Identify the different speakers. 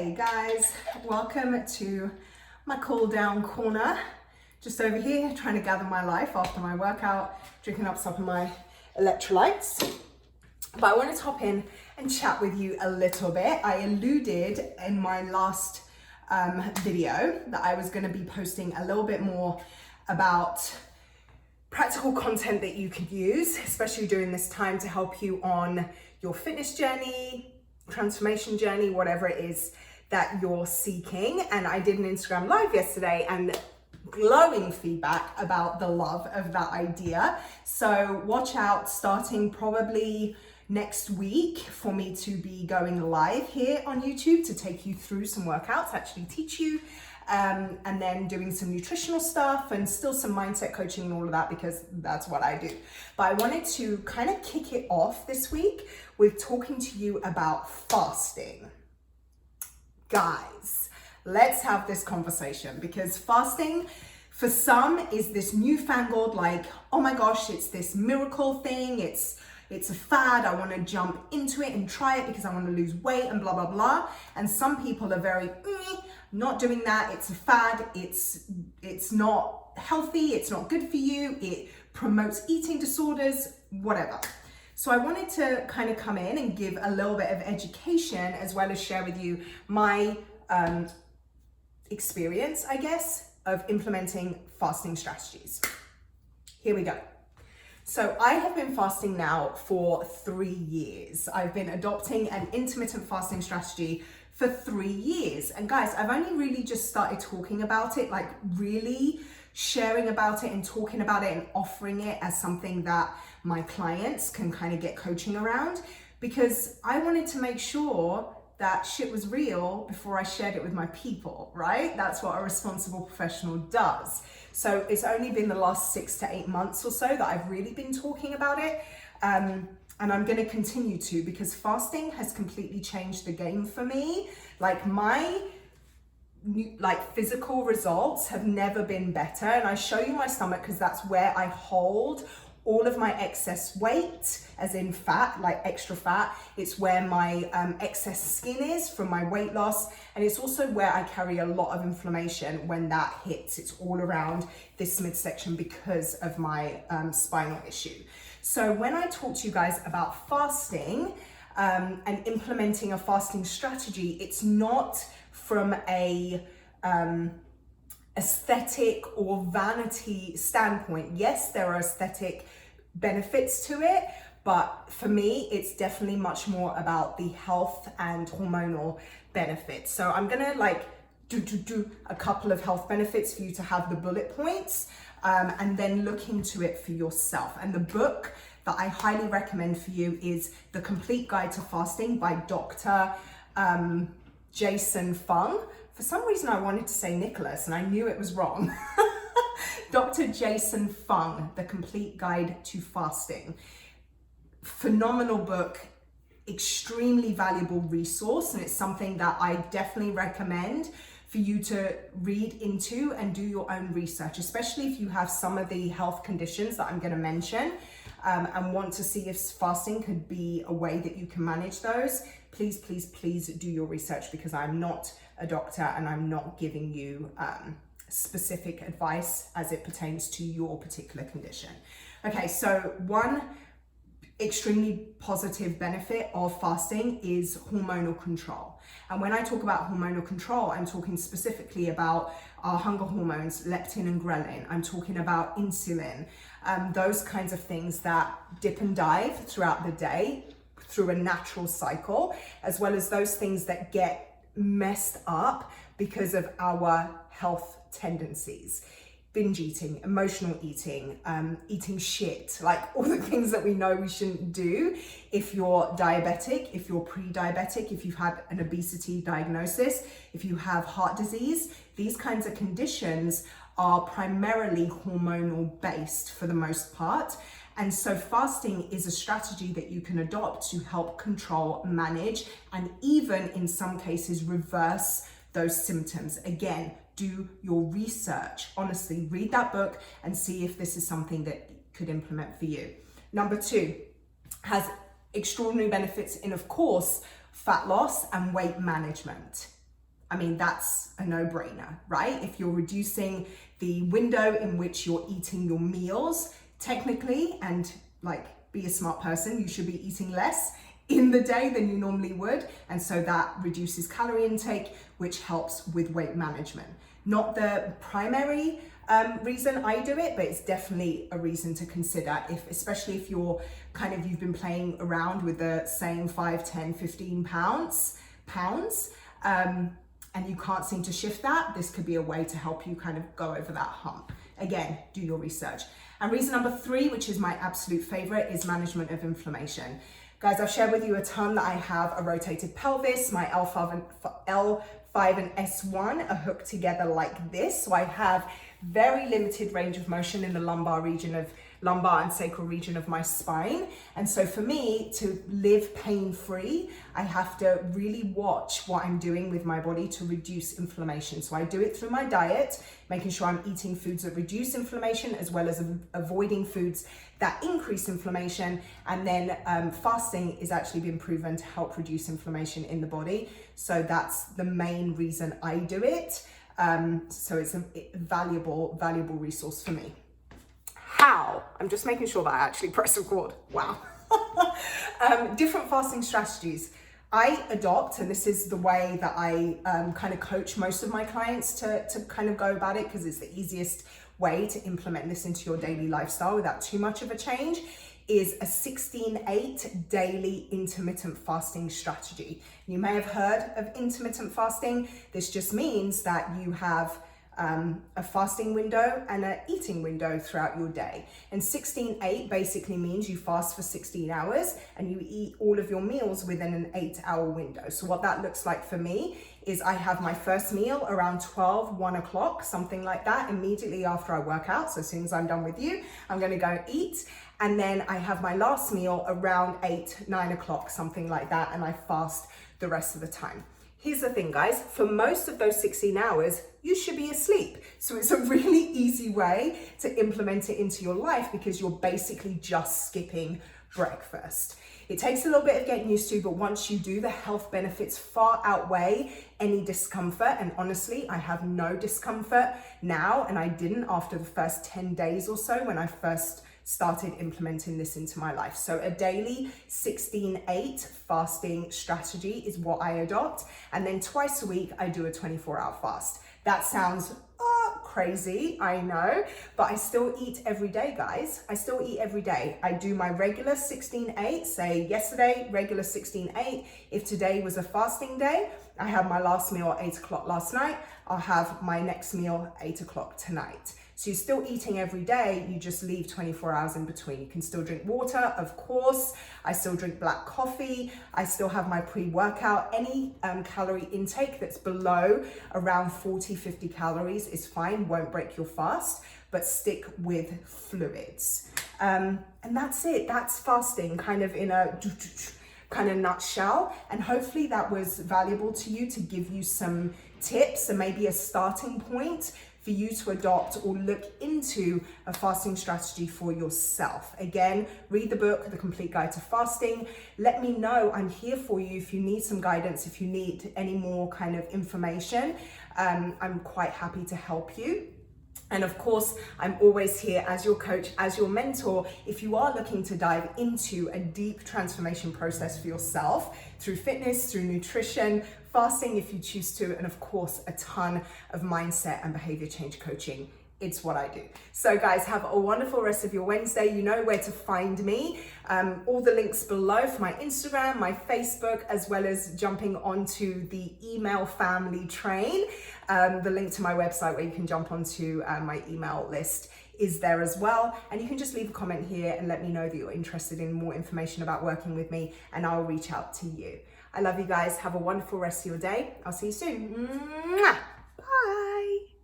Speaker 1: Hey guys, welcome to my cool down corner. Just over here trying to gather my life after my workout, drinking up some of my electrolytes. But I wanted to hop in and chat with you a little bit. I alluded in my last video that I was going to be posting a little bit more about practical content that you could use, especially during this time, to help you on your fitness journey, transformation journey, whatever it is that you're seeking. And I did an Instagram live yesterday and glowing feedback about the love of that idea. So watch out, starting probably next week, for me to be going live here on YouTube to take you through some workouts, actually teach you, and then doing some nutritional stuff and still some mindset coaching and all of that, because that's what I do. But I wanted to kind of kick it off this week with talking to you about fasting. Guys, let's have this conversation, because fasting for some is this newfangled, like, oh my gosh, it's this miracle thing. It's a fad. I want to jump into it and try it because I want to lose weight and blah, blah, blah. And some people are very, not doing that. It's a fad. It's not healthy. It's not good for you. It promotes eating disorders, whatever. So I wanted to kind of come in and give a little bit of education, as well as share with you my experience, I guess, of implementing fasting strategies. Here we go. So I have been fasting now for 3 years. I've been adopting an intermittent fasting strategy for 3 years. And guys, I've only really just started talking about it, like really sharing about it and talking about it and offering it as something that my clients can kind of get coaching around, because I wanted to make sure that shit was real before I shared it with my people, right? That's what a responsible professional does. So it's only been the last 6 to 8 months or so that I've really been talking about it. And I'm going to continue to, because fasting has completely changed the game for me. Like my physical results have never been better. And I show you my stomach because that's where I hold all of my excess weight, as in fat, like extra fat. It's where my excess skin is from my weight loss. And it's also where I carry a lot of inflammation when that hits. It's all around this midsection because of my spinal issue. So when I talk to you guys about fasting and implementing a fasting strategy, it's not from a aesthetic or vanity standpoint. Yes, there are aesthetic benefits to it, but for me, it's definitely much more about the health and hormonal benefits. So I'm gonna do a couple of health benefits for you to have the bullet points, and then look into it for yourself. And the book that I highly recommend for you is The Complete Guide to Fasting by Dr. Jason Fung. For some reason, I wanted to say Nicholas, and I knew it was wrong. Dr. Jason Fung, The Complete Guide to Fasting. Phenomenal book, extremely valuable resource, and it's something that I definitely recommend for you to read into and do your own research, especially if you have some of the health conditions that I'm going to mention, and want to see if fasting could be a way that you can manage those. Please, please, please do your research, because I'm not a doctor and I'm not giving you specific advice as it pertains to your particular condition. Okay, so one extremely positive benefit of fasting is hormonal control. And when I talk about hormonal control, I'm talking specifically about our hunger hormones, leptin and ghrelin. I'm talking about insulin, those kinds of things that dip and dive throughout the day through a natural cycle, as well as those things that get messed up because of our health tendencies. Binge eating, emotional eating, eating shit, like all the things that we know we shouldn't do if you're diabetic, if you're pre-diabetic, if you've had an obesity diagnosis, if you have heart disease. These kinds of conditions are primarily hormonal based for the most part. And so fasting is a strategy that you can adopt to help control, manage, and even in some cases reverse those symptoms. Again, do your research. Honestly, read that book and see if this is something that could implement for you. Number 2, has extraordinary benefits in, of course, fat loss and weight management. I mean, that's a no-brainer, right? If you're reducing the window in which you're eating your meals, technically, and like, be a smart person, you should be eating less in the day than you normally would. And so that reduces calorie intake, which helps with weight management. Not the primary reason I do it, but it's definitely a reason to consider, especially if you've been playing around with the same 5, 10, 15 pounds, and you can't seem to shift that. This could be a way to help you kind of go over that hump. Again, do your research. And reason number 3, which is my absolute favorite, is management of inflammation. Guys, I've shared with you a ton that I have a rotated pelvis. My L5 and S1 are hooked together like this. So I have very limited range of motion in the lumbar and sacral region of my spine. And so for me to live pain-free, I have to really watch what I'm doing with my body to reduce inflammation. So I do it through my diet, making sure I'm eating foods that reduce inflammation, as well as avoiding foods that increase inflammation. And then fasting is actually been proven to help reduce inflammation in the body. So that's the main reason I do it. So it's a valuable resource for me. How? I'm just making sure that I actually press record. Wow. Different fasting strategies I adopt, and this is the way that I kind of coach most of my clients to kind of go about it, because it's the easiest way to implement this into your daily lifestyle without too much of a change, is a 16-8 daily intermittent fasting strategy. You may have heard of intermittent fasting. This just means that you have a fasting window and an eating window throughout your day. And 16-8 basically means you fast for 16 hours and you eat all of your meals within an 8-hour window. So what that looks like for me is I have my first meal around 1 o'clock, something like that, immediately after I work out. So as soon as I'm done with you, I'm going to go eat. And then I have my last meal around 9 o'clock, something like that. And I fast the rest of the time. Here's the thing, guys, for most of those 16 hours, you should be asleep. So it's a really easy way to implement it into your life, because you're basically just skipping breakfast. It takes a little bit of getting used to, but once you do, the health benefits far outweigh any discomfort. And honestly, I have no discomfort now, and I didn't after the first 10 days or so when I first started implementing this into my life. So a daily 16-8 fasting strategy is what I adopt. And then twice a week, I do a 24-hour fast. That sounds crazy, I know, but I still eat every day, guys. I still eat every day. I do my regular 16-8, say yesterday, regular 16-8. If today was a fasting day, I had my last meal at 8 o'clock last night. I'll have my next meal at 8 o'clock tonight. So you're still eating every day, you just leave 24 hours in between. You can still drink water, of course. I still drink black coffee. I still have my pre-workout. Any calorie intake that's below around 40, 50 calories is fine, won't break your fast, but stick with fluids. And that's it, that's fasting kind of in a kind of nutshell. And hopefully that was valuable to you, to give you some tips and maybe a starting point for you to adopt or look into a fasting strategy for yourself. Again, read the book, The Complete Guide to Fasting. Let me know, I'm here for you if you need some guidance, if you need any more kind of information. I'm quite happy to help you. And of course, I'm always here as your coach, as your mentor, if you are looking to dive into a deep transformation process for yourself through fitness, through nutrition, fasting if you choose to, and of course, a ton of mindset and behavior change coaching. It's what I do. So guys, have a wonderful rest of your Wednesday. You know where to find me. All the links below for my Instagram, my Facebook, as well as jumping onto the email family train. The link to my website where you can jump onto my email list is there as well. And you can just leave a comment here and let me know that you're interested in more information about working with me, and I'll reach out to you. I love you guys. Have a wonderful rest of your day. I'll see you soon. Mwah!